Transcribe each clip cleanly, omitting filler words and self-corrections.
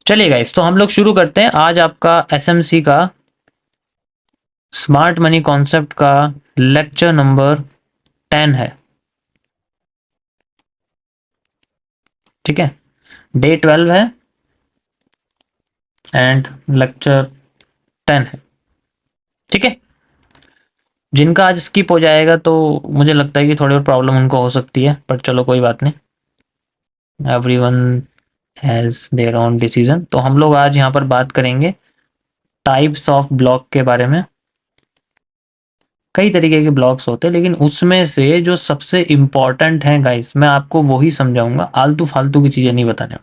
चलिए गाइस, तो हम लोग शुरू करते हैं। आज आपका एसएमसी का स्मार्ट मनी कॉन्सेप्ट का लेक्चर नंबर 10 है। ठीक है, डे 12 है एंड लेक्चर 10 है। ठीक है, जिनका आज स्किप हो जाएगा तो मुझे लगता है कि थोड़ी और प्रॉब्लम उनको हो सकती है, पर चलो कोई बात नहीं। Everyone has their own decision. तो हम लोग आज यहाँ पर बात करेंगे टाइप्स ऑफ ब्लॉक के बारे में। कई तरीके के ब्लॉक्स होते हैं, लेकिन उसमें से जो सबसे इम्पोर्टेंट है गाइस, मैं आपको वही समझाऊंगा। आलतू फालतू की चीजें नहीं बताने,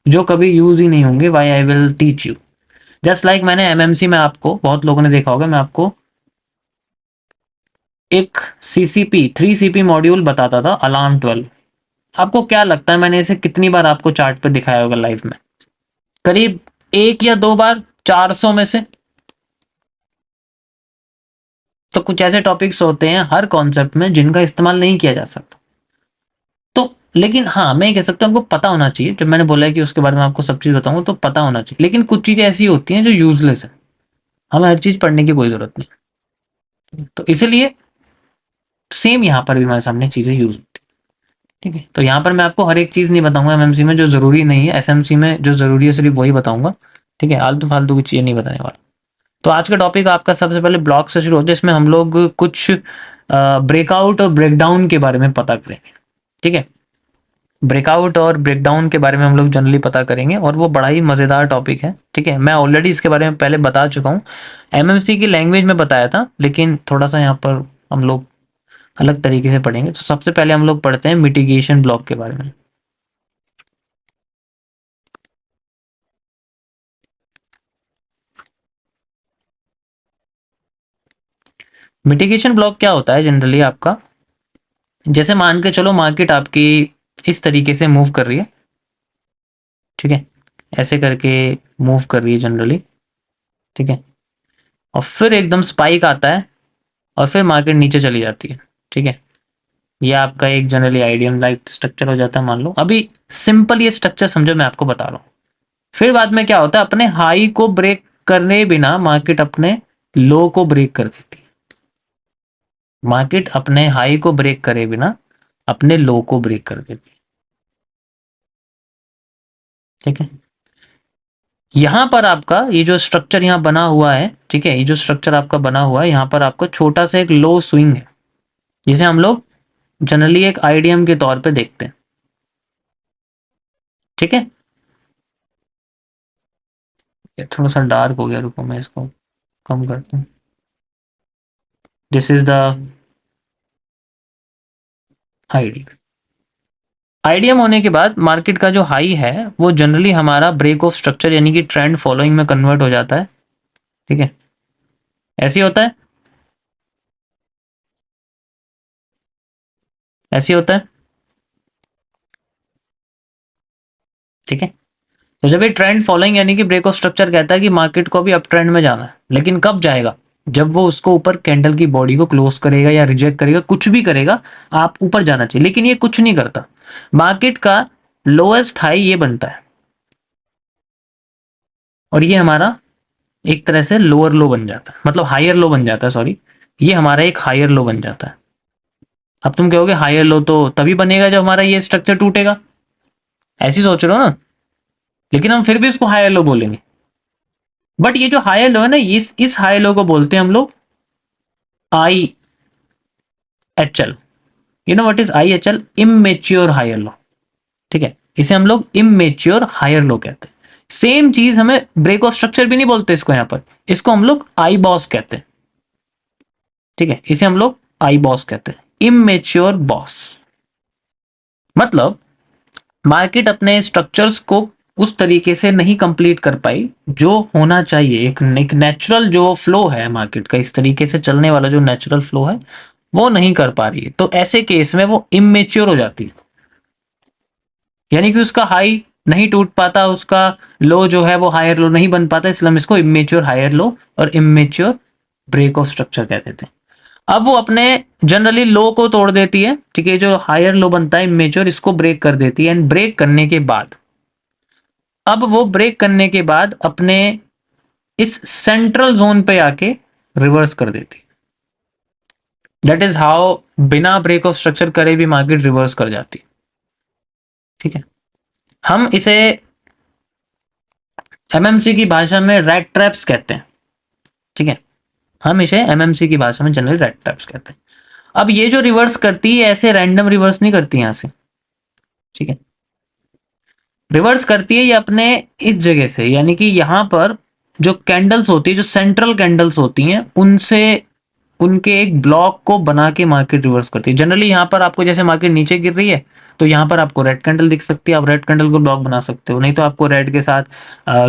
जो कभी यूज ही नहीं होंगे। Why I will teach you. Just like मैंने एमएमसी में, आपको बहुत लोगों ने देखा होगा, मैं आपको एक सीसीपी 3CP मॉड्यूल बताता था, अलार्म 12। आपको क्या लगता है मैंने इसे कितनी बार आपको चार्ट पे दिखाया होगा लाइव में? करीब एक या दो बार, 400 में से। तो कुछ ऐसे टॉपिक्स होते हैं हर कॉन्सेप्ट में जिनका इस्तेमाल नहीं किया जा सकता। तो लेकिन हाँ, मैं ये कह सकता हूँ आपको पता होना चाहिए। जब मैंने बोला है कि उसके बारे में आपको सब चीज बताऊंगा, तो पता होना चाहिए। लेकिन कुछ चीजें ऐसी होती हैं जो यूजलेस है, हमें हर चीज पढ़ने की कोई जरूरत नहीं। तो इसलिए सेम यहाँ पर भी हमारे सामने चीजें यूज होती हैं। ठीक है, तो यहाँ पर मैं आपको हर एक चीज नहीं बताऊंगा एमएमसी में जो जरूरी नहीं है। एसएमसी में जो जरूरी है सिर्फ वही बताऊंगा। ठीक है, आलतू फालतू की चीजें नहीं बताने वाला। तो आज का टॉपिक आपका सबसे पहले ब्लॉक से शुरू होता है, जिसमें हम लोग कुछ ब्रेकआउट और ब्रेकडाउन के बारे में पता करेंगे। ठीक है, ब्रेकआउट और ब्रेकडाउन के बारे में हम लोग जनरली पता करेंगे, और वो बड़ा ही मज़ेदार टॉपिक है। ठीक है, मैं ऑलरेडी इसके बारे में पहले बता चुका हूँ। एमएमसी की लैंग्वेज में बताया था, लेकिन थोड़ा सा यहाँ पर हम लोग अलग तरीके से पढ़ेंगे। तो सबसे पहले हम लोग पढ़ते हैं मिटिगेशन ब्लॉक के बारे में। मिटिगेशन ब्लॉक क्या होता है जनरली आपका? जैसे मान के चलो, मार्केट आपकी इस तरीके से मूव कर रही है। ठीक है, ऐसे करके मूव कर रही है जनरली। ठीक है, और फिर एकदम स्पाइक आता है, और फिर मार्केट नीचे चली जाती है। ठीक है, ये आपका एक जनरली आइडियम लाइक स्ट्रक्चर हो जाता है। मान लो अभी सिंपल ये स्ट्रक्चर समझो, मैं आपको बता रहा हूँ। फिर बाद में क्या होता है, अपने हाई को ब्रेक करने बिना मार्केट अपने लो को ब्रेक कर देती है। मार्केट अपने हाई को ब्रेक करे बिना अपने लो को ब्रेक कर देती है। ठीक है, यहां पर आपका ये जो स्ट्रक्चर यहाँ बना हुआ है, ठीक है, ये जो स्ट्रक्चर आपका बना हुआ है, यहाँ पर आपका छोटा सा एक लो स्विंग है, जिसे हम लोग जनरली एक आईडीएम के तौर पे देखते हैं। ठीक है, ये थोड़ा सा डार्क हो गया, रुको मैं इसको कम करता हूँ। This is the ID. IDM होने के बाद मार्केट का जो हाई है वो जनरली हमारा ब्रेक ऑफ स्ट्रक्चर यानी कि ट्रेंड फॉलोइंग में कन्वर्ट हो जाता है। ठीक है, ऐसे ही होता है, ऐसे ही होता है। ठीक है, तो जब ये ट्रेंड फॉलोइंग यानी कि ब्रेक ऑफ स्ट्रक्चर कहता है कि मार्केट को भी अप ट्रेंड में जाना है, लेकिन कब जाएगा? जब वो उसको ऊपर कैंडल की बॉडी को क्लोज करेगा या रिजेक्ट करेगा, कुछ भी करेगा, आप ऊपर जाना चाहिए। लेकिन ये कुछ नहीं करता। मार्केट का लोएस्ट हाई ये बनता है, और ये हमारा एक तरह से लोअर लो बन जाता है, मतलब हायर लो बन जाता है, सॉरी। ये हमारा एक हायर लो बन जाता है। अब तुम कहोगे हायर लो तो तभी बनेगा जब हमारा ये स्ट्रक्चर टूटेगा, ऐसी सोच रहे हो ना? लेकिन हम फिर भी इसको हायर लो बोलेंगे। बट ये जो हायर लो है ना, इस हायर लो को बोलते हैं हम लोग IHL। You know what is IHL? Immature higher low. ठीक है, इसे हम लोग इमेच्योर हायर लो कहते हैं। सेम चीज हमें ब्रेक ऑफ स्ट्रक्चर भी नहीं बोलते इसको, यहां पर इसको हम लोग आई बॉस कहते हैं। ठीक है, इसे हम लोग आई बॉस कहते हैं, इमेच्योर बॉस। मतलब मार्केट अपने स्ट्रक्चर्स को उस तरीके से नहीं कंप्लीट कर पाई जो होना चाहिए। एक नेचुरल जो फ्लो है मार्केट का, इस तरीके से चलने वाला जो नेचुरल फ्लो है, वो नहीं कर पा रही है। तो ऐसे केस में वो इमेच्योर हो जाती है, यानी कि उसका हाई नहीं टूट पाता, उसका लो जो है वो हायर लो नहीं बन पाता। इसलिए हम इसको इमेच्योर हायर लो और इमेच्योर ब्रेक ऑफ स्ट्रक्चर कह देते हैं। अब वो अपने जनरली लो को तोड़ देती है। ठीक है, जो हायर लो बनता है इमेच्योर, इसको ब्रेक कर देती है। एंड ब्रेक करने के बाद अब वो ब्रेक करने के बाद अपने इस सेंट्रल जोन पे आके रिवर्स कर देती। दैट इज हाउ बिना ब्रेक ऑफ स्ट्रक्चर करे भी मार्केट रिवर्स कर जाती। ठीक है, हम इसे एमएमसी की भाषा में रैट ट्रैप्स कहते हैं। ठीक है, हम इसे एमएमसी की भाषा में जनरली रैट ट्रैप्स कहते हैं। अब ये जो रिवर्स करती है ऐसे रैंडम रिवर्स नहीं करती यहां से। ठीक है, रिवर्स करती है ये अपने इस जगह से, यानी कि यहां पर जो कैंडल्स होती है, जो सेंट्रल कैंडल्स होती हैं, उनसे उनके एक ब्लॉक को बना के मार्केट रिवर्स करती है। जनरली यहां पर आपको जैसे मार्केट नीचे गिर रही है तो यहां पर आपको रेड कैंडल दिख सकती है, आप रेड कैंडल को ब्लॉक बना सकते हो, नहीं तो आपको रेड के साथ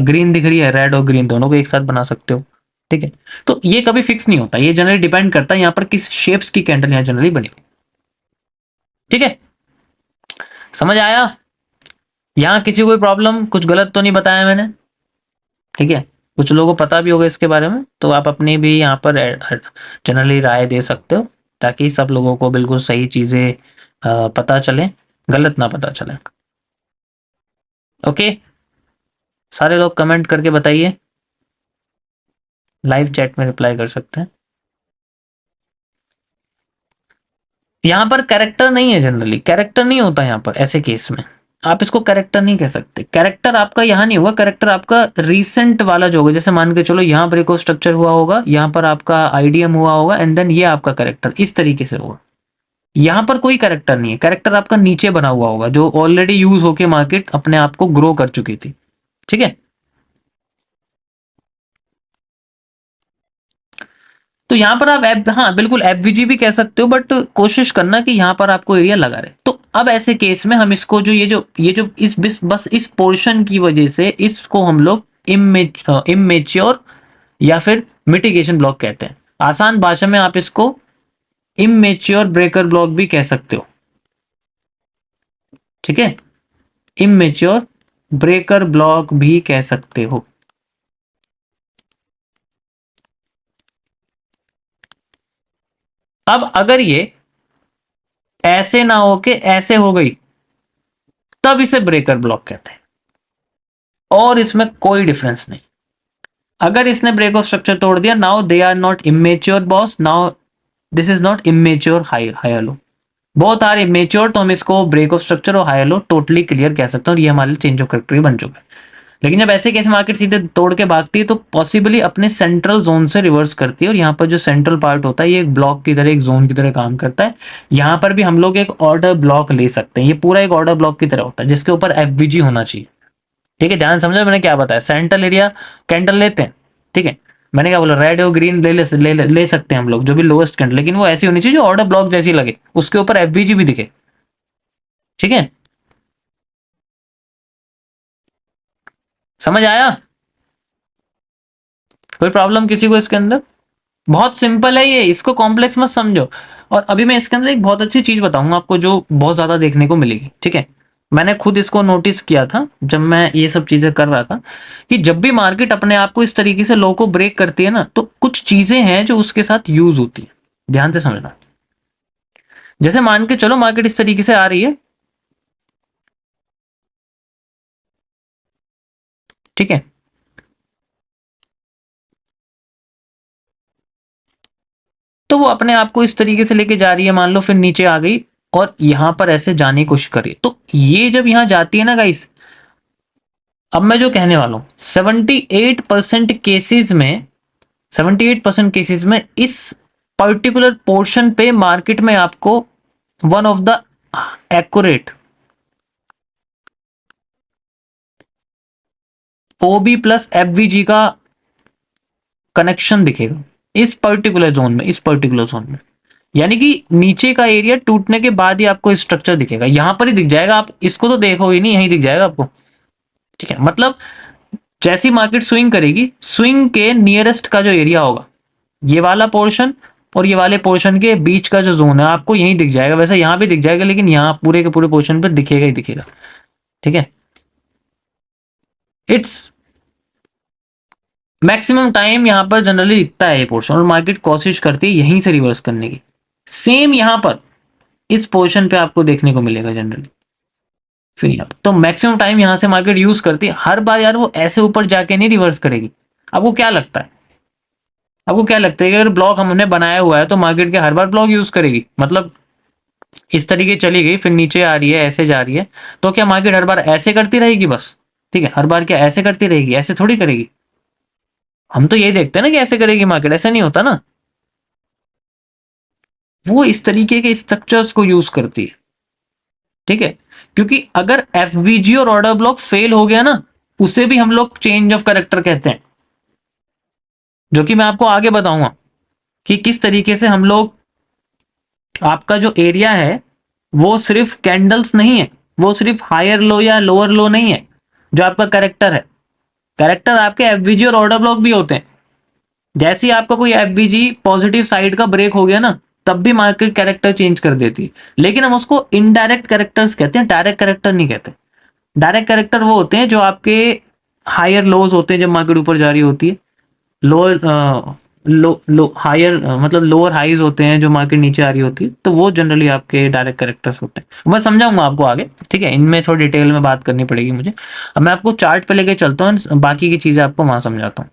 ग्रीन दिख रही है, रेड और ग्रीन दोनों को एक साथ बना सकते हो। ठीक है, तो ये कभी फिक्स नहीं होता, ये जनरली डिपेंड करता है यहाँ पर किस शेप्स की कैंडल यहाँ जनरली बनी हुई। ठीक है, समझ आया? यहाँ किसी को कोई प्रॉब्लम, कुछ गलत तो नहीं बताया मैंने? ठीक है, कुछ लोगों को पता भी होगा इसके बारे में, तो आप अपनी भी यहाँ पर जनरली राय दे सकते हो, ताकि सब लोगों को बिल्कुल सही चीजें पता चले, गलत ना पता चले। ओके, सारे लोग कमेंट करके बताइए, लाइव चैट में रिप्लाई कर सकते हैं। यहाँ पर कैरेक्टर नहीं है, जनरली कैरेक्टर नहीं होता यहाँ पर, ऐसे केस में आप इसको कैरेक्टर नहीं कह सकते। कैरेक्टर आपका यहाँ नहीं होगा, कैरेक्टर आपका रीसेंट वाला जो होगा, जैसे मान के चलो यहाँ ब्रेक ऑफ स्ट्रक्चर हुआ होगा, यहाँ पर आपका आईडीएम हुआ होगा, एंड देन ये आपका कैरेक्टर इस तरीके से होगा। यहाँ पर कोई कैरेक्टर नहीं है, कैरेक्टर आपका नीचे बना हुआ होगा जो ऑलरेडी यूज होके मार्केट अपने आप को ग्रो कर चुकी थी। ठीक है, तो यहाँ पर आप हाँ बिल्कुल एफवीजी भी कह सकते हो, बट कोशिश करना कि यहाँ पर आपको एरिया लगा रहे। तो अब ऐसे केस में हम इसको जो ये जो बस इस पोर्शन की वजह से इसको हम लोग इमेच्योर या फिर मिटिगेशन ब्लॉक कहते हैं। आसान भाषा में आप इसको इमेच्योर ब्रेकर ब्लॉक भी कह सकते हो। ठीक है, इमेच्योर ब्रेकर ब्लॉक भी कह सकते हो। अब अगर ये ऐसे ना हो के ऐसे हो गई, तब इसे ब्रेकर ब्लॉक कहते हैं, और इसमें कोई डिफरेंस नहीं। अगर इसने ब्रेक ऑफ स्ट्रक्चर तोड़ दिया, now they are not immature boss, now this is not immature higher low, both are immature, तो हम इसको ब्रेक ऑफ स्ट्रक्चर और हायर लो टोटली क्लियर कह सकते हैं, और ये हमारे लिए चेंज ऑफ कैरेक्टर बन चुका है। लेकिन जब ऐसे केस मार्केट सीधे तोड़ के भागती है तो पॉसिबली अपने सेंट्रल जोन से रिवर्स करती है, और यहाँ पर जो सेंट्रल पार्ट होता है ये एक ब्लॉक की तरह, एक जोन की तरह काम करता है। यहाँ पर भी हम लोग एक ऑर्डर ब्लॉक ले सकते हैं, ये पूरा एक ऑर्डर ब्लॉक की तरह होता है जिसके ऊपर एफवीजी होना चाहिए। ठीक है, ध्यान समझो मैंने क्या बताया, सेंट्रल एरिया कैंडल लेते हैं। ठीक है, मैंने क्या बोला, रेड और ग्रीन ले सकते हैं हम लोग, जो भी लोएस्ट कैंडल, लेकिन वो ऐसी होनी चाहिए जो ऑर्डर ब्लॉक जैसी लगे, उसके ऊपर एफवीजी भी दिखे। ठीक है, समझ आया? कोई प्रॉब्लम किसी को इसके अंदर? बहुत सिंपल है ये, इसको कॉम्प्लेक्स मत समझो। और अभी मैं इसके अंदर एक बहुत अच्छी चीज बताऊंगा आपको जो बहुत ज्यादा देखने को मिलेगी। ठीक है, मैंने खुद इसको नोटिस किया था जब मैं ये सब चीजें कर रहा था, कि जब भी मार्केट अपने आप को इस तरीके से लो को ब्रेक करती है ना, तो कुछ चीजें हैं जो उसके साथ यूज होती है, ध्यान से समझना। जैसे मान के चलो मार्केट इस तरीके से आ रही है, ठीक है, तो वो अपने आप को इस तरीके से लेके जा रही है, मान लो फिर नीचे आ गई और यहां पर ऐसे जाने की कोशिश करी, तो ये जब यहां जाती है ना गाइस, अब मैं जो कहने वाला हूं, 78% केसेस में, 78% केसेस में इस पर्टिकुलर पोर्शन पे मार्केट में आपको one of the accurate OB plus FVG का कनेक्शन दिखेगा इस पर्टिकुलर जोन में, इस पर्टिकुलर जोन में। यानी कि नीचे का एरिया टूटने के बाद ही आपको स्ट्रक्चर दिखेगा, यहां पर ही दिख जाएगा, आप इसको तो देखोगे नहीं, यहीं दिख जाएगा आपको। ठीक है, मतलब जैसी मार्केट स्विंग करेगी, स्विंग के नियरेस्ट का जो एरिया होगा, ये वाला पोर्शन और ये वाले पोर्शन के बीच का जो जोन है, आपको यहीं दिख जाएगा। वैसे यहां भी दिख जाएगा, लेकिन यहां पूरे के पूरे पोर्शन पर दिखेगा ही दिखेगा। ठीक है, इट्स मैक्सिमम टाइम यहां पर जनरली दिखता है ये पोर्शन, और मार्केट कोशिश करती है यहीं से रिवर्स करने की। सेम यहां पर इस पोर्शन पे आपको देखने को मिलेगा जनरली। फिर यहाँ तो मैक्सिमम टाइम यहाँ से मार्केट यूज करती है। हर बार यार वो ऐसे ऊपर जाके नहीं रिवर्स करेगी। आपको क्या लगता है, आपको क्या लगता है कि अगर ब्लॉक हमने बनाया हुआ है तो मार्केट के हर बार ब्लॉक यूज करेगी? मतलब इस तरीके चली गई, फिर नीचे आ रही है, ऐसे जा रही है, तो क्या मार्केट हर बार ऐसे करती रहेगी बस? ठीक है, हर बार क्या ऐसे करती रहेगी? ऐसे थोड़ी करेगी। हम तो यही देखते हैं ना कि ऐसे करेगी मार्केट, ऐसे नहीं होता ना। वो इस तरीके के स्ट्रक्चर्स को यूज करती है। ठीक है, क्योंकि अगर एफवीजी और ऑर्डर ब्लॉक फेल हो गया ना, उसे भी हम लोग चेंज ऑफ कैरेक्टर कहते हैं, जो कि मैं आपको आगे बताऊंगा कि किस तरीके से हम लोग, आपका जो एरिया है वो सिर्फ कैंडल्स नहीं है, वो सिर्फ हायर लो या लोअर लो नहीं है। जो आपका कैरेक्टर है, कैरेक्टर आपके एफवीजी और ऑर्डर ब्लॉक भी होते हैं। जैसे ही आपका कोई एफवीजी पॉजिटिव साइड का ब्रेक हो गया ना, तब भी मार्केट कैरेक्टर चेंज कर देती है। लेकिन हम उसको इनडायरेक्ट कैरेक्टर्स कहते हैं, डायरेक्ट कैरेक्टर नहीं कहते। डायरेक्ट कैरेक्टर वो होते हैं जो आपके हायर लोज होते हैं जब मार्केट ऊपर जा रही होती है, लोअर लो लो हायर मतलब लोअर हाईज होते हैं जो मार्केट नीचे आ रही होती है, तो वो जनरली आपके डायरेक्ट कैरेक्टर्स होते हैं। मैं समझाऊंगा आपको आगे, ठीक है, इनमें थोड़ी डिटेल में बात करनी पड़ेगी मुझे। अब मैं आपको चार्ट पे लेके चलता हूँ, बाकी की चीजें आपको वहां समझाता हूँ।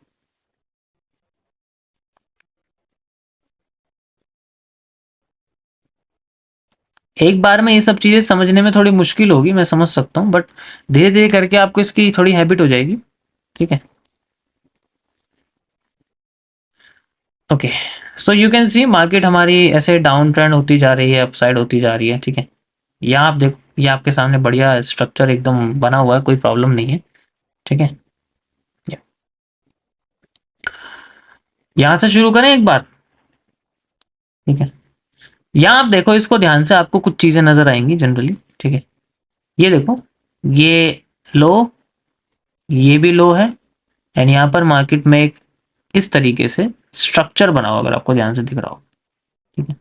एक बार में ये सब चीजें समझने में थोड़ी मुश्किल होगी, मैं समझ सकता हूँ, बट धीरे धीरे करके आपको इसकी थोड़ी हैबिट हो जाएगी। ठीक है, okay. So you can C market हमारी ऐसे डाउन ट्रेंड होती जा रही है, अपसाइड होती जा रही है। ठीक है, यहाँ आप देखो, ये आपके सामने बढ़िया स्ट्रक्चर एकदम बना हुआ है, कोई प्रॉब्लम नहीं है। ठीक है, यहाँ से शुरू करें एक बार। ठीक है, यहाँ आप देखो, इसको ध्यान से, आपको कुछ चीजें नजर आएंगी जनरली। ठीक है, ये देखो, ये लो, ये भी लो है, एंड यहाँ पर मार्केट में एक इस तरीके से स्ट्रक्चर बना हुआ, अगर आपको ध्यान से दिख रहा हो। ठीक है,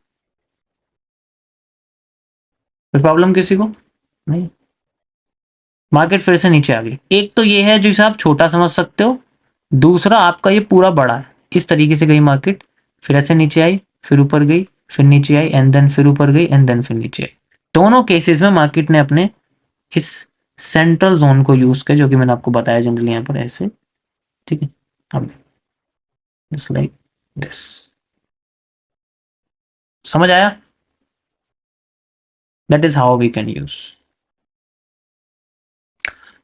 कोई प्रॉब्लम किसी को? नहीं। मार्केट फिर से नीचे आ गई। एक तो ये है जो इसे आप छोटा समझ सकते हो, दूसरा आपका ये पूरा बड़ा है। इस तरीके से गई मार्केट, फिर ऐसे नीचे आई, फिर ऊपर गई, फिर नीचे आई, एंड देन फिर ऊपर गई, एंड देन फिर नीचे आई। दोनों केसेस में मार्केट ने अपने इस सेंट्रल जोन को यूज किया, जो कि मैंने आपको बताया जनरली यहाँ पर ऐसे। ठीक है, अब जस्ट लाइक दिस। समझ आया? That is how we can use.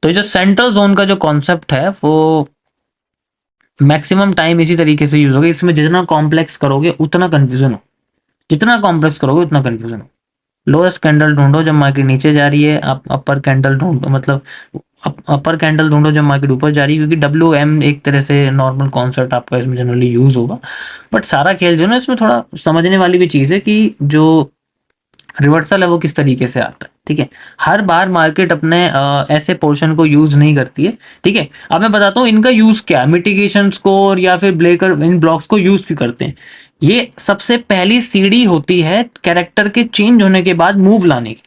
तो जो सेंट्रल जोन का जो कॉन्सेप्ट है वो मैक्सिमम टाइम इसी तरीके से यूज होगा। इसमें जितना कॉम्प्लेक्स करोगे उतना कंफ्यूजन हो, जितना कॉम्प्लेक्स करोगे उतना कंफ्यूजन हो। लोएस्ट कैंडल ढूंढो जब मार्केट नीचे जा रही है, आप अपर कैंडल ढूंढो, मतलब अपर कैंडल ढूंढो जब मार्केट ऊपर जा रही है, क्योंकि डब्ल्यू एम एक तरह से नॉर्मल कॉन्सेप्ट आपका इसमें जनरली यूज होगा। बट सारा खेल जो है ना, इसमें थोड़ा समझने वाली भी चीज है कि जो रिवर्सल है वो किस तरीके से आता है। ठीक है, हर बार मार्केट अपने ऐसे पोर्शन को यूज नहीं करती है। ठीक है, अब मैं बताता हूँ इनका यूज क्या है, मिटिगेशन स्कोर या फिर ब्रेकर, इन ब्लॉक्स को यूज क्यों करते हैं। ये सबसे पहली सीढ़ी होती है कैरेक्टर के चेंज होने के बाद मूव लाने की।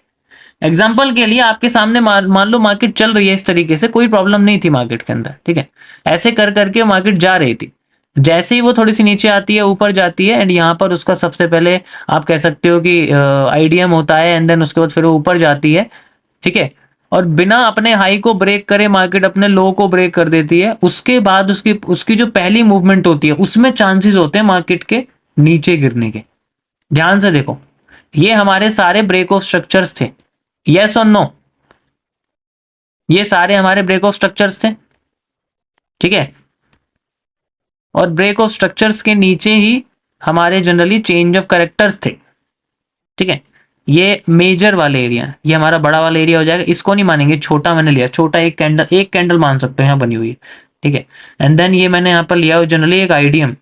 एग्जाम्पल के लिए आपके सामने मान लो मार्केट चल रही है इस तरीके से, कोई प्रॉब्लम नहीं थी मार्केट के अंदर। ठीक है, ऐसे कर करके मार्केट जा रही थी, जैसे ही वो थोड़ी सी नीचे आती है, ऊपर जाती है, एंड यहाँ पर उसका सबसे पहले आप कह सकते हो कि आईडीएम होता है, एंड देन उसके बाद फिर वो ऊपर जाती है। ठीक है, और बिना अपने हाई को ब्रेक करे मार्केट अपने लो को ब्रेक कर देती है। उसके बाद उसकी उसकी जो पहली मूवमेंट होती है उसमें चांसेस होते हैं मार्केट के नीचे गिरने के। ध्यान से देखो, ये हमारे सारे ब्रेक ऑफ स्ट्रक्चर्स थे, यस और नो, ये सारे हमारे ब्रेक ऑफ स्ट्रक्चर्स थे। ठीक है, और ब्रेक ऑफ स्ट्रक्चर्स के नीचे ही हमारे जनरली चेंज ऑफ कैरेक्टर्स थे। ठीक है, ये मेजर वाले एरिया, ये हमारा बड़ा वाला एरिया हो जाएगा, इसको नहीं मानेंगे, छोटा मैंने लिया, छोटा एक कैंडल मान सकते हो यहाँ बनी हुई है। ठीक है, एंड देन ये मैंने यहाँ पर लिया हुआ जनरली एक आईडीएम।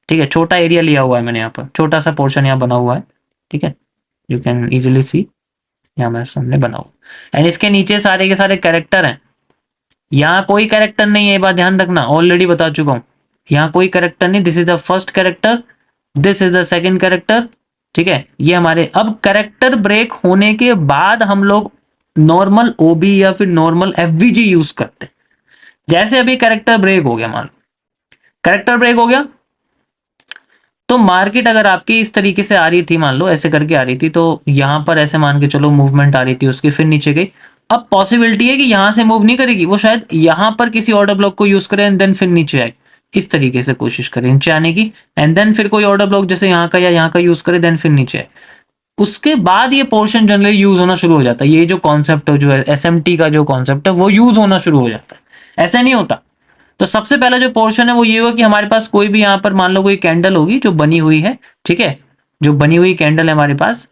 ठीक है, छोटा एरिया लिया हुआ है मैंने, यहाँ पर छोटा सा पोर्शन यहाँ बना हुआ है। ठीक है, यू कैन इजिली सी, यहाँ मेरे सामने बना हुआ, एंड इसके नीचे सारे के सारे कैरेक्टर हैं। यहाँ कोई कैरेक्टर नहीं है, ये बात ध्यान रखना, ऑलरेडी बता चुका हूँ। यहाँ कोई कैरेक्टर नहीं, this is the first character, this is the second character. ठीक है, ये हमारे अब कैरेक्टर ब्रेक होने के बाद हम लोग नॉर्मल ओबी या फिर नॉर्मल एफवीजी यूज करते हैं। जैसे अभी कैरेक्टर ब्रेक हो गया, मान लो कैरेक्टर ब्रेक हो गया, तो मार्केट अगर आपकी इस तरीके से आ रही थी, मान लो ऐसे करके आ रही थी, तो यहां पर ऐसे मान के चलो मूवमेंट आ रही थी उसकी, फिर नीचे गई, अब पॉसिबिलिटी है कि यहां से मूव नहीं करेगी, वो शायद यहां पर किसी ऑर्डर ब्लॉक को यूज करे एंड देन फिर नीचे आए, इस तरीके से कोशिश करे नीचे आने की, एंड देन फिर कोई ऑर्डर ब्लॉक जैसे यहाँ का या यहाँ का यूज करे देन फिर नीचे आए। उसके बाद ये पोर्शन जनरली यूज होना शुरू हो जाता है, ये जो कॉन्सेप्ट है, जो एसएमटी का जो कॉन्सेप्ट है वो यूज होना शुरू हो जाता है, ऐसा नहीं होता। तो सबसे पहला जो पोर्शन है वो ये होगा कि हमारे पास कोई भी यहाँ पर मान लो कोई कैंडल होगी जो बनी हुई है, ठीक है, जो बनी हुई कैंडल है हमारे पास,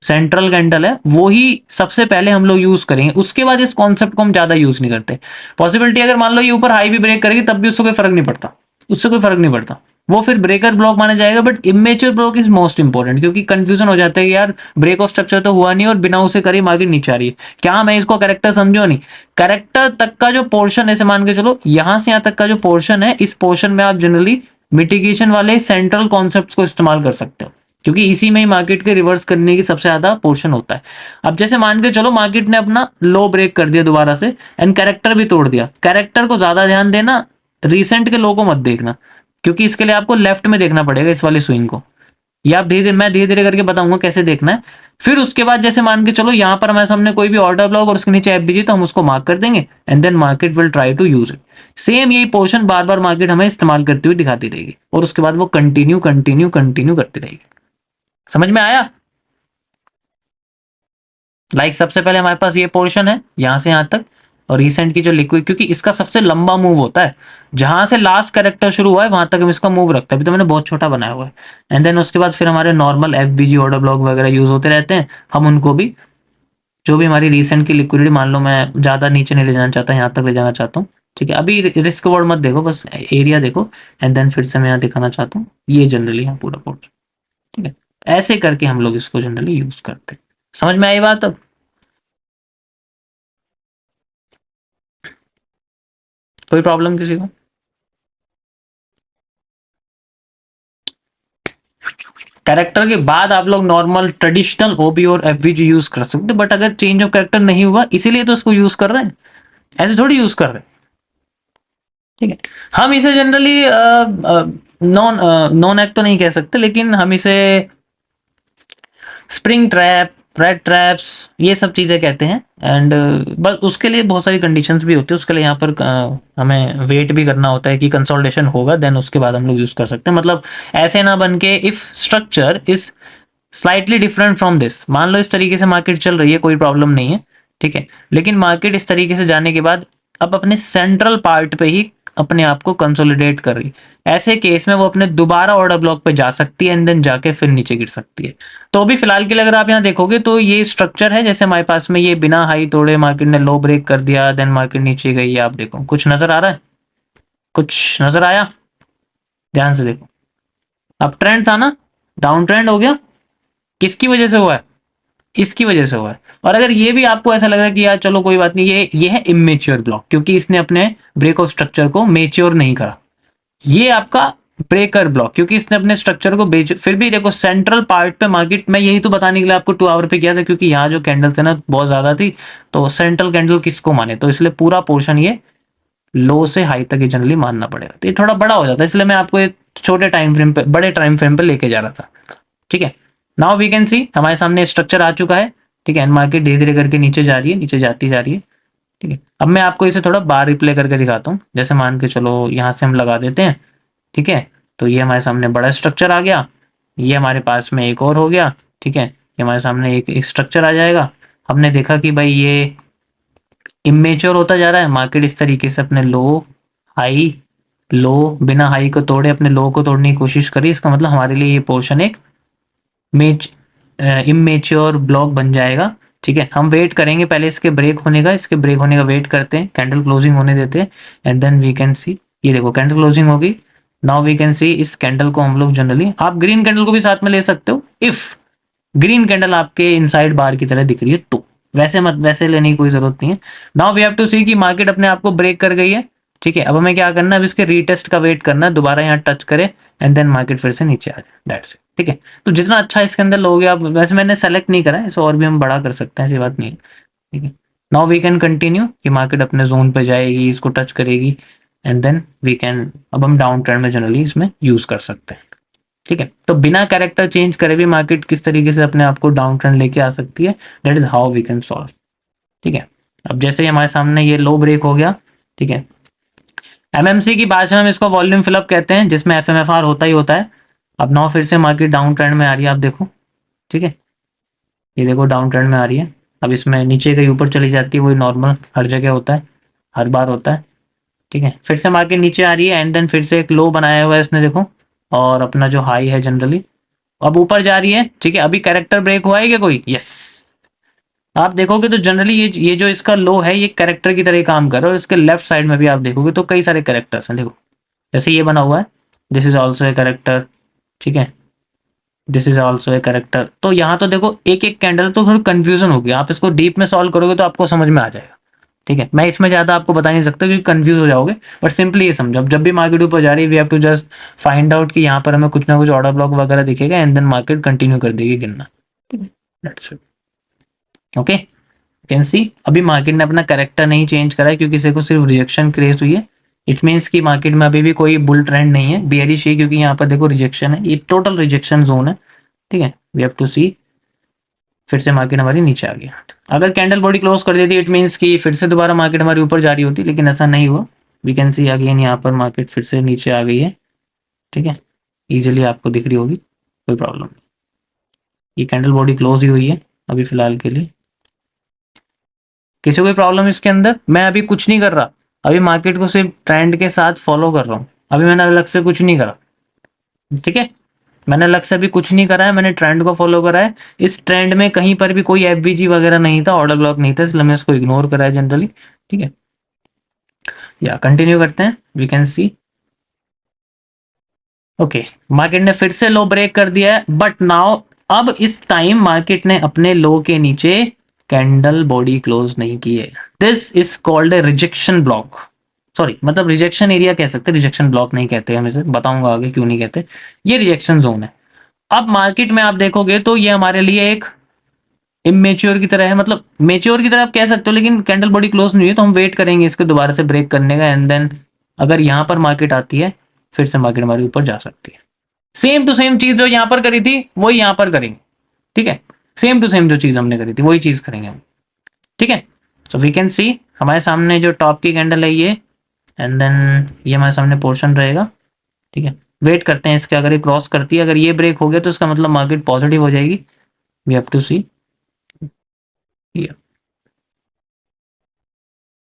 सेंट्रल कैंडल है, वो ही सबसे पहले हम लोग यूज करेंगे। उसके बाद इस कॉन्सेप्ट को हम ज्यादा यूज नहीं करते। पॉसिबिलिटी अगर मान लो ये ऊपर हाई भी ब्रेक करेगी तब भी उससे कोई फर्क नहीं पड़ता, उससे कोई फर्क नहीं पड़ता, वो फिर ब्रेकर ब्लॉक माना जाएगा। But immature block is most important, क्योंकि कंफ्यूजन हो जाता है कि यार ब्रेक ऑफ स्ट्रक्चर तो हुआ नहीं और बिना उसे करी मार्केट नीचे आ रही है, क्या मैं इसको करेक्टर समझो नहीं। करेक्टर तक का जो पोर्शन ऐसे मान के चलो, यहां से यहां तक का जो पोर्शन है, इस पोर्शन में आप जनरली मिटिगेशन वाले सेंट्रल कॉन्सेप्ट को इस्तेमाल कर सकते हो, क्योंकि इसी में ही मार्केट के रिवर्स करने की सबसे ज्यादा पोर्शन होता है। अब जैसे मान के चलो मार्केट ने अपना लो ब्रेक कर दिया दोबारा से एंड कैरेक्टर भी तोड़ दिया, कैरेक्टर को ज्यादा ध्यान देना, रिसेंट के लो को मत देखना, क्योंकि इसके लिए आपको लेफ्ट में देखना पड़ेगा इस वाली स्विंग को। ये आप धीरे धीरे, मैं धीरे धीरे करके बताऊंगा कैसे देखना है। फिर उसके बाद जैसे मान के चलो यहाँ पर हमारे सामने कोई भी ऑर्डर ब्लॉक और उसके नीचे एफबीजी, तो हम उसको मार्क कर देंगे and then market will try to use it. Same यही पोर्शन बार बार मार्केट हमें इस्तेमाल करती हुई दिखाती रहेगी और उसके बाद वो कंटिन्यू कंटिन्यू कंटिन्यू करती रहेगी। समझ में आया? सबसे पहले हमारे पास ये पोर्शन है यहां से यहां तक, और रिसेंट की जो लिक्विड, क्योंकि इसका सबसे लंबा मूव होता है, जहां से लास्ट कैरेक्टर शुरू हुआ है वहां तक हम इसका मूव रखते हैं। अभी तो मैंने बहुत छोटा बनाया हुआ है। एंड देन उसके बाद फिर हमारे नॉर्मल एफबीजी ऑर्डर ब्लॉक वगैरह यूज होते रहते हैं, हम उनको भी, जो भी हमारी रिसेंट की लिक्विडिटी, मान लो मैं ज्यादा नीचे नहीं ले जाना चाहता, यहाँ तक ले जाना चाहता हूँ, ठीक है, अभी रिस्क वर्ड मत देखो, बस एरिया देखो। एंड देन फिर से मैं यहाँ दिखाना चाहता हूँ, ये जनरली यहाँ पूरा पोर्शन, ठीक है, ऐसे करके हम लोग इसको जनरली यूज करते हैं। समझ में आई बात? अब कोई प्रॉब्लम किसी को? कैरेक्टर के बाद आप लोग नॉर्मल ट्रेडिशनल ओबी और एफवीजी यूज कर सकते, बट अगर चेंज ऑफ कैरेक्टर नहीं हुआ इसीलिए तो इसको यूज कर रहे हैं, ऐसे थोड़ी यूज कर रहे हैं, ठीक है। हम इसे जनरली नॉन नॉन एक्ट तो नहीं कह सकते, लेकिन हम इसे स्प्रिंग ट्रैप, रेड ट्रैप्स, ये सब चीजें कहते हैं। एंड बस उसके लिए बहुत सारी कंडीशंस भी होती है, उसके लिए यहाँ पर हमें वेट भी करना होता है कि कंसोलिडेशन होगा, देन उसके बाद हम लोग यूज कर सकते हैं। मतलब ऐसे ना बन के, if structure is slightly different from this, मान लो इस तरीके से मार्केट चल रही है, कोई प्रॉब्लम नहीं है, ठीक है, लेकिन मार्केट इस तरीके से जाने के बाद अब अपने सेंट्रल पार्ट पे ही अपने आप को कंसोलिडेट कर रही, ऐसे केस में वो अपने दोबारा ऑर्डर ब्लॉक पे जा सकती है एंड देन जाके फिर नीचे गिर सकती है। तो अभी फिलहाल के लिए अगर आप यहाँ देखोगे तो ये स्ट्रक्चर है, जैसे हमारे पास में ये बिना हाई तोड़े मार्केट ने लो ब्रेक कर दिया, देन मार्केट नीचे गई, आप देखो कुछ नजर आ रहा है, कुछ नजर आया? ध्यान से देखो, अब ट्रेंड था ना, डाउन ट्रेंड हो गया, किसकी वजह से हुआ है? इसकी वजह से हुआ है। और अगर ये भी आपको ऐसा लग रहा है कि यार चलो कोई बात नहीं, ये है इमेच्योर ब्लॉक, क्योंकि इसने अपने ब्रेक ऑफ स्ट्रक्चर को मेच्योर नहीं करा, ये आपका ब्रेकर ब्लॉक, क्योंकि इसने अपने स्ट्रक्चर को बेच, फिर भी देखो सेंट्रल पार्ट पे मार्केट, मैं यही तो बताने के लिए आपको 2 आवर पे किया था, क्योंकि यहाँ जो कैंडल्स है ना बहुत ज्यादा थी, तो सेंट्रल कैंडल किसको माने, तो इसलिए पूरा पोर्शन ये लो से हाई तक ही जनरली मानना पड़ेगा, तो ये थोड़ा बड़ा हो जाता है, इसलिए मैं आपको एक छोटे टाइम फ्रेम पे, बड़े टाइम फ्रेम पे लेके जा रहा था, ठीक है। नाउ वी कैन सी हमारे सामने स्ट्रक्चर आ चुका है, ठीक है, मार्केट धीरे धीरे करके नीचे जा रही है, नीचे जाती जा रही है, ठीक है। अब मैं आपको इसे थोड़ा बार रिप्ले करके दिखाता हूँ, जैसे मान के चलो यहाँ से हम लगा देते हैं, ठीक है, तो ये हमारे सामने बड़ा स्ट्रक्चर आ गया, ये हमारे पास में एक और हो गया, ठीक है, ये हमारे सामने एक स्ट्रक्चर आ जाएगा। हमने देखा कि भाई ये इमेच्योर होता जा रहा है, मार्केट इस तरीके से अपने लो हाई, लो बिना हाई को तोड़े अपने लो को तोड़ने की कोशिश करी, इसका मतलब हमारे लिए ये पोर्शन एक मेच इमेच्योर ब्लॉक बन जाएगा, ठीक है। हम वेट करेंगे पहले इसके ब्रेक होने का, इसके ब्रेक होने का वेट करते हैं, कैंडल क्लोजिंग होने देते हैं and then we can see, ये देखो कैंडल क्लोजिंग होगी। नाउ वी कैन सी इस कैंडल को हम लोग जनरली, आप ग्रीन कैंडल को भी साथ में ले सकते हो इफ ग्रीन कैंडल आपके इनसाइड बार की तरह दिख रही है, तो वैसे मत, वैसे लेने की कोई जरूरत नहीं है। नाउ वी हैव टू सी कि मार्केट अपने आप को ब्रेक कर गई है, ठीक है। अब हमें क्या करना है, अब इसके रीटेस्ट का वेट करना है, दोबारा यहाँ टच करे एंड देन मार्केट फिर से नीचे आ जाए, दैट्स इट, ठीक है। तो जितना अच्छा इसके अंदर लोगे आप, वैसे मैंने सेलेक्ट नहीं करा है इसे, और भी हम बड़ा कर सकते हैं, ऐसी बात नहीं है, ठीक है। नाउ वी कैन कंटिन्यू कि मार्केट अपने जोन पे जाएगी, इसको टच करेगी एंड देन वी कैन, अब हम डाउन ट्रेंड में जनरली इसमें यूज कर सकते हैं, ठीक है। तो बिना कैरेक्टर चेंज करे भी मार्केट किस तरीके से अपने आप को डाउन ट्रेंड लेके आ सकती है, that is how we can solve. ठीक है, अब जैसे ही हमारे सामने ये लो ब्रेक हो गया, ठीक है, एमएमसी की भाषा में हम इसको वॉल्यूम फिलअप कहते हैं, जिसमें एफएमएफआर होता ही होता है। अब नाउ फिर से मार्केट डाउन ट्रेंड में आ रही है, आप देखो, ठीक है, ये देखो डाउन ट्रेंड में आ रही है। अब इसमें नीचे के ऊपर चली जाती है, वही नॉर्मल हर जगह होता है, हर बार होता है, ठीक है। फिर से मार्केट नीचे आ रही है एंड देन फिर से एक लो बनाया हुआ है इसने, देखो, और अपना जो हाई है जनरली, अब ऊपर जा रही है, ठीक है। अभी कैरेक्टर ब्रेक हुआ है क्या कोई? यस, आप देखोगे तो जनरली ये जो इसका लो है ये कैरेक्टर की तरह ही काम कर रहा है, और इसके लेफ्ट साइड में भी आप देखोगे तो कई सारे कैरेक्टर्स हैं, देखो, जैसे ये बना हुआ है, this is also a character, ठीक है, this is also a character. तो यहाँ तो देखो एक एक कैंडल, तो थोड़ी कंफ्यूजन होगी, आप इसको डीप में सॉल्व करोगे तो आपको समझ में आ जाएगा, ठीक है। मैं इसमें ज्यादा आपको बता नहीं सकता क्योंकि कंफ्यूज हो जाओगे, बट सिंपली ये समझो, अब जब भी मार्केट ऊपर जा रही है we have to just find out कि यहाँ पर हमें कुछ ना कुछ ऑर्डर ब्लॉक वगैरह दिखेगा एंड देन मार्केट कंटिन्यू कर देगी गिरना, ठीक है, that's it, okay. Can see अभी मार्केट ने अपना करेक्टर नहीं चेंज करा है क्योंकि इसे को सिर्फ रिजेक्शन क्रिएट हुई है। इट मीन्स कि मार्केट में अभी भी कोई बुल ट्रेंड नहीं है, बेयरिश है, क्योंकि यहाँ पर देखो रिजेक्शन है, ये टोटल रिजेक्शन जोन है, ठीक है। वी हैव टू सी, फिर से मार्केट हमारी नीचे आ गई। अगर कैंडल बॉडी क्लोज कर देती इट मीन्स कि फिर से दोबारा मार्केट हमारी ऊपर जा रही होती, लेकिन ऐसा नहीं हुआ। वी कैन सी अगेन यहाँ पर मार्केट फिर से नीचे आ गई है, ठीक है, इजिली आपको दिख रही होगी, कोई प्रॉब्लम नहीं। ये कैंडल बॉडी क्लोज ही हुई है अभी फिलहाल के लिए, किसी को कोई प्रॉब्लम इसके अंदर? मैं अभी कुछ नहीं कर रहा, अभी मार्केट को सिर्फ ट्रेंड के साथ फॉलो कर रहा हूँ, अभी मैंने अलग से कुछ नहीं करा, ठीक है, मैंने अलग से अभी कुछ नहीं करा है, मैंने ट्रेंड को फॉलो करा है। इस ट्रेंड में कहीं पर भी कोई एफवीजी वगैरह नहीं था, ऑर्डर ब्लॉक नहीं था, इसलिए मैं इसको इग्नोर करा है जनरली, ठीक है। या कंटिन्यू करते हैं, we can see, okay, market ने फिर से लो ब्रेक कर दिया है, बट नाउ अब इस टाइम मार्केट ने अपने लो के नीचे कैंडल बॉडी क्लोज नहीं की है। This is called a rejection block, sorry, मतलब रिजेक्शन एरिया कह सकते हैं, रिजेक्शन ब्लॉक नहीं कहते, हम इसे बताऊंगा आगे क्यों नहीं कहते। ये रिजेक्शन जोन है। अब मार्केट में आप देखोगे तो ये हमारे लिए एक इमेच्योर की तरह है, मतलब मेच्योर की तरह आप कह सकते हो, लेकिन कैंडल बॉडी क्लोज नहीं है तो हम वेट करेंगे इसके दोबारा से ब्रेक करने का एंड देन अगर यहां पर मार्केट आती है फिर से मार्केट हमारे ऊपर जा सकती है। सेम टू सेम चीज जो यहां पर करी थी वही यहां पर करेंगे, ठीक है, सेम टू सेम जो चीज हमने करी थी वही चीज करेंगे हम, ठीक है। सो वी कैन सी हमारे सामने जो टॉप की कैंडल है ये, एंड देन ये हमारे सामने पोर्शन रहेगा, ठीक है। वेट करते हैं इसके, अगर ये क्रॉस करती है, अगर ये ब्रेक हो गया तो इसका मतलब मार्केट पॉजिटिव हो जाएगी। We have to see,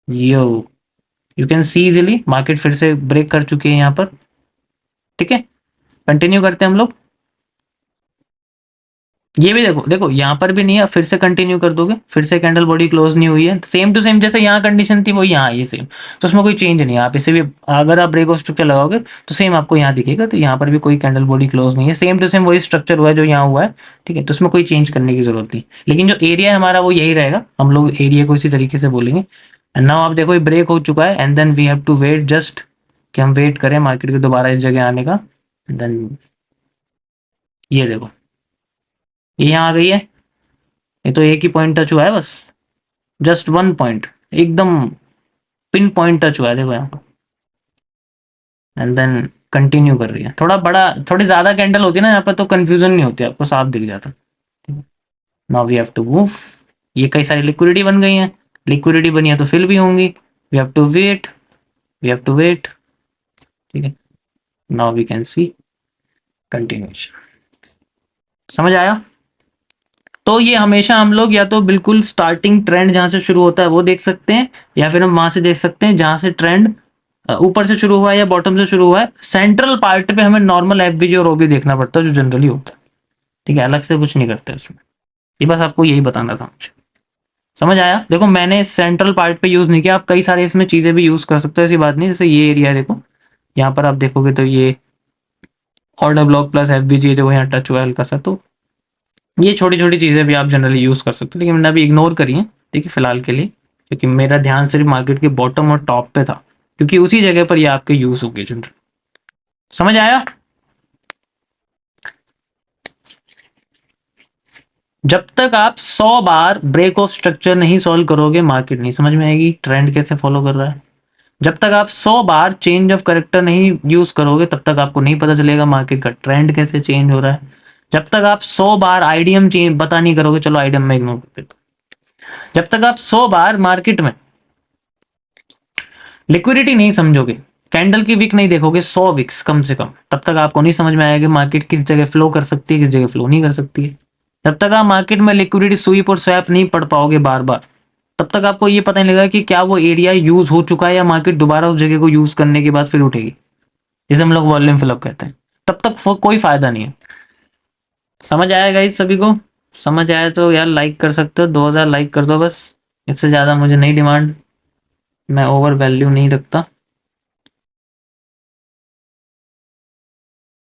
yo, you can see easily market फिर से ब्रेक कर चुकी है यहाँ पर, ठीक है। कंटिन्यू करते हैं हम लोग, ये भी देखो, देखो यहाँ पर भी नहीं है, फिर से कंटिन्यू कर दोगे, फिर से कैंडल बॉडी क्लोज नहीं हुई है, सेम टू सेम जैसे यहाँ कंडीशन थी वो यहाँ ये सेम, तो उसमें कोई चेंज नहीं है। आप इसे भी अगर आप ब्रेक ऑफ स्ट्रक्चर लगाओगे तो सेम आपको यहाँ दिखेगा, तो यहाँ पर भी कोई कैंडल बॉडी क्लोज नहीं है, सेम टू सेम वही स्ट्रक्चर हुआ है जो यहाँ हुआ है, ठीक है। तो उसमें कोई चेंज करने की जरूरत नहीं, लेकिन जो एरिया है हमारा वो यही रहेगा, हम लोग एरिया को इसी तरीके से बोलेंगे। एंड नाउ आप देखो ये ब्रेक हो चुका है and then we have to wait, just कि हम वेट करें मार्केट के दोबारा इस जगह आने का। देन ये देखो ये यहाँ आ गई है, ये तो एक ही पॉइंट टच हुआ है बस, जस्ट वन पॉइंट, एकदम पिन पॉइंट टच हुआ है, देखो यहाँ पर, एंड देन कंटिन्यू कर रही है। थोड़ा बड़ा, थोड़ी ज्यादा कैंडल होती है ना यहाँ पर तो कंफ्यूजन नहीं होती, आपको साफ दिख जाता। Now we have to move, ये कई सारी लिक्विडिटी बन गई है, लिक्विडिटी बनी है तो फिल भी होंगी, we have to wait, we have to wait, ठीक है। Now we can see continuation, समझ आया? तो ये हमेशा हम लोग या तो बिल्कुल स्टार्टिंग ट्रेंड जहां से शुरू होता है वो देख सकते हैं, या फिर हम वहां से देख सकते हैं जहां से ट्रेंड ऊपर से शुरू हुआ है या बॉटम से शुरू हुआ है। सेंट्रल पार्ट पे हमें नॉर्मल एफबीजी और ओबी देखना पड़ता है जो जनरली होता है, ठीक है, अलग से कुछ नहीं करते उसमें। ये बस आपको यही बताना था मुझे, समझ आया? देखो मैंने सेंट्रल पार्ट पे यूज नहीं किया, आप कई सारे इसमें चीजें भी यूज कर सकते हो, ऐसी बात नहीं। जैसे ये एरिया देखो, यहाँ पर आप देखोगे तो ये ऑर्डर ब्लॉक प्लस एफबीजी देखो यहाँ टच हुआ है हल्का सा, तो ये छोटी छोटी चीजें भी आप जनरली यूज कर सकते हो, लेकिन मैंने अभी इग्नोर करी है, ठीक है, फिलहाल के लिए, क्योंकि मेरा ध्यान सिर्फ मार्केट के बॉटम और टॉप पे था, क्योंकि उसी जगह पर ये आपके यूज होगी जनरल। समझ आया? जब तक आप 100 बार ब्रेक ऑफ स्ट्रक्चर नहीं सॉल्व करोगे मार्केट नहीं समझ में आएगी ट्रेंड कैसे फॉलो कर रहा है। जब तक आप 100 बार चेंज ऑफ करेक्टर नहीं यूज करोगे तब तक आपको नहीं पता चलेगा मार्केट का ट्रेंड कैसे चेंज हो रहा है। जब तक आप 100 बार आईडीएम चेंज पता नहीं करोगे, चलो आईडीएम में इग्नोर कर देता हूं, जब तक आप 100 बार मार्केट में लिक्विडिटी नहीं समझोगे, कैंडल की विक नहीं देखोगे, 100 विक्स कम से कम, तब तक आपको नहीं समझ में आएगा मार्केट किस जगह फ्लो कर सकती है, किस जगह फ्लो नहीं कर सकती है। जब तक आप मार्केट में लिक्विडिटी स्वीप और स्वैप नहीं पढ़ पाओगे बार बार, तब तक आपको ये पता नहीं लगेगा कि क्या वो एरिया यूज हो चुका है या मार्केट दोबारा उस जगह को यूज करने के बाद फिर उठेगी, जिसे हम लोग वॉल्यूम फिलअप कहते हैं। तब तक कोई फायदा नहीं है। समझ आएगा इस सभी को? समझ आया तो यार लाइक कर सकते हो, 2000 लाइक कर दो बस, इससे ज़्यादा मुझे नहीं डिमांड, मैं ओवर वैल्यू नहीं रखता।